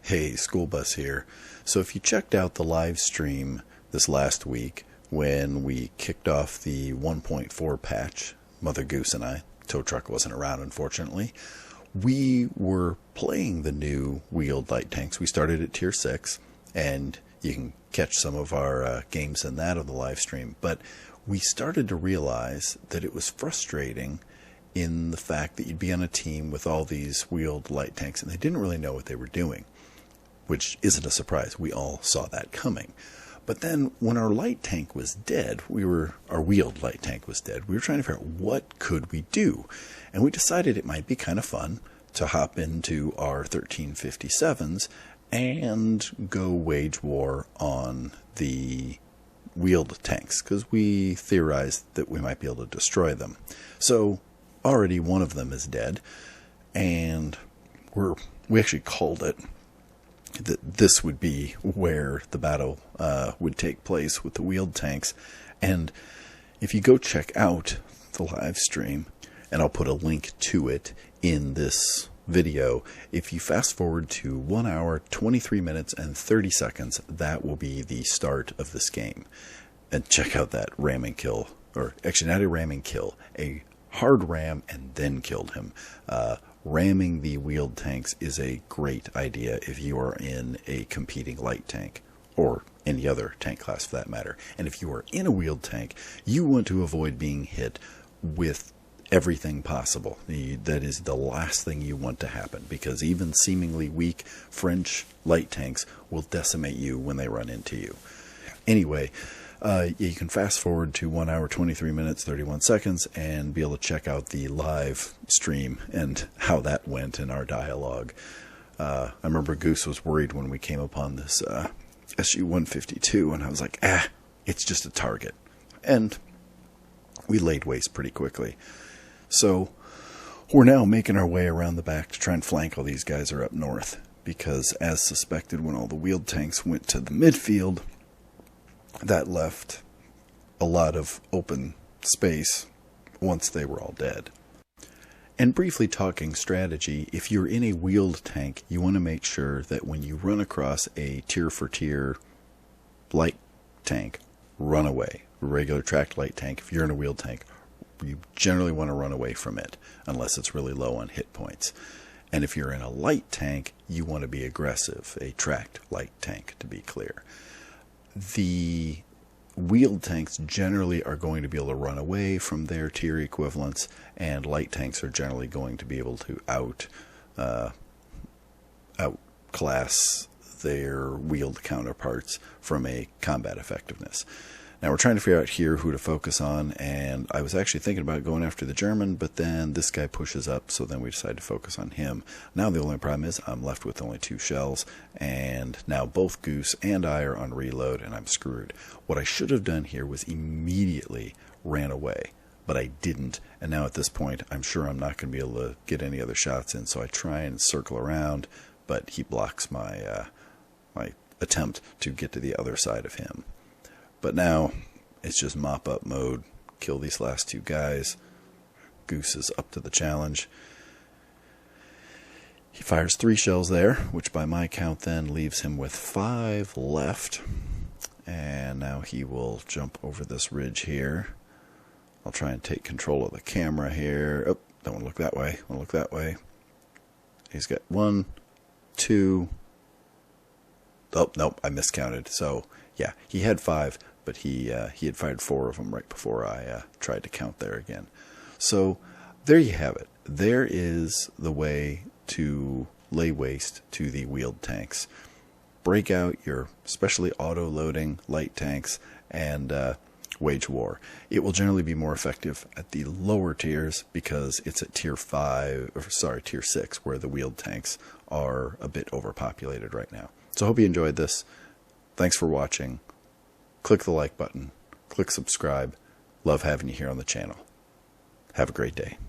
Hey, School Bus here. So if you checked out the live stream this last week when we kicked off the 1.4 patch, Mother Goose and I, tow truck wasn't around unfortunately, we were playing the new wheeled light tanks. We started at tier 6 and you can catch some of our games in that on the live stream, but we started to realize that it was frustrating in the fact that you'd be on a team with all these wheeled light tanks and they didn't really know what they were doing. Which isn't a surprise. We all saw that coming. But then when our light tank was dead, our wheeled light tank was dead, we were trying to figure out what could we do. And we decided it might be kind of fun to hop into our 1357s and go wage war on the wheeled tanks, because we theorized that we might be able to destroy them. So already one of them is dead, and we actually called it that this would be where the battle would take place with the wheeled tanks. And if you go check out the live stream, and I'll put a link to it in this video, if you fast forward to 1 hour, 23 minutes, and 30 seconds, that will be the start of this game. And check out that ram and kill, or actually not a ram and kill, a hard ram and then killed him. Ramming the wheeled tanks is a great idea if you are in a competing light tank, or any other tank class for that matter. And if you are in a wheeled tank, you want to avoid being hit with everything possible. That is the last thing you want to happen, because even seemingly weak French light tanks will decimate you when they run into you. Anyway, you can fast forward to 1 hour, 23 minutes, 31 seconds and be able to check out the live stream and how that went in our dialogue. I remember Goose was worried when we came upon this SU-152, and I was like, it's just a target. And we laid waste pretty quickly. So we're now making our way around the back to try and flank all these guys are up north, because as suspected, when all the wheeled tanks went to the midfield, that left a lot of open space once they were all dead. And briefly talking strategy, if you're in a wheeled tank, you want to make sure that when you run across a tier for tier light tank, run away. A regular tracked light tank, if you're in a wheeled tank, you generally want to run away from it unless it's really low on hit points. And if you're in a light tank, you want to be aggressive, a tracked light tank to be clear. The wheeled tanks generally are going to be able to run away from their tier equivalents, and light tanks are generally going to be able to outclass their wheeled counterparts from a combat effectiveness. Now we're trying to figure out here who to focus on, and I was actually thinking about going after the German, but then this guy pushes up, so then we decided to focus on him. Now the only problem is I'm left with only 2 shells, and now both Goose and I are on reload, and I'm screwed. What I should have done here was immediately ran away, but I didn't, and now at this point I'm sure I'm not going to be able to get any other shots in, so I try and circle around, but he blocks my my attempt to get to the other side of him. But now it's just mop up mode, kill these last 2 guys. Goose is up to the challenge. He fires 3 shells there, which by my count then leaves him with 5 left. And now he will jump over this ridge here. I'll try and take control of the camera here. Oh, don't want to look that way. I want to look that way. He's got 1, 2. Oh, nope, I miscounted. So, yeah, he had 5, but he had fired 4 of them right before I tried to count there again. So, there you have it. There is the way to lay waste to the wheeled tanks. Break out your specially auto-loading light tanks and wage war. It will generally be more effective at the lower tiers because it's at tier 6, where the wheeled tanks are a bit overpopulated right now. So I hope you enjoyed this. Thanks for watching. Click the like button. Click subscribe. Love having you here on the channel. Have a great day.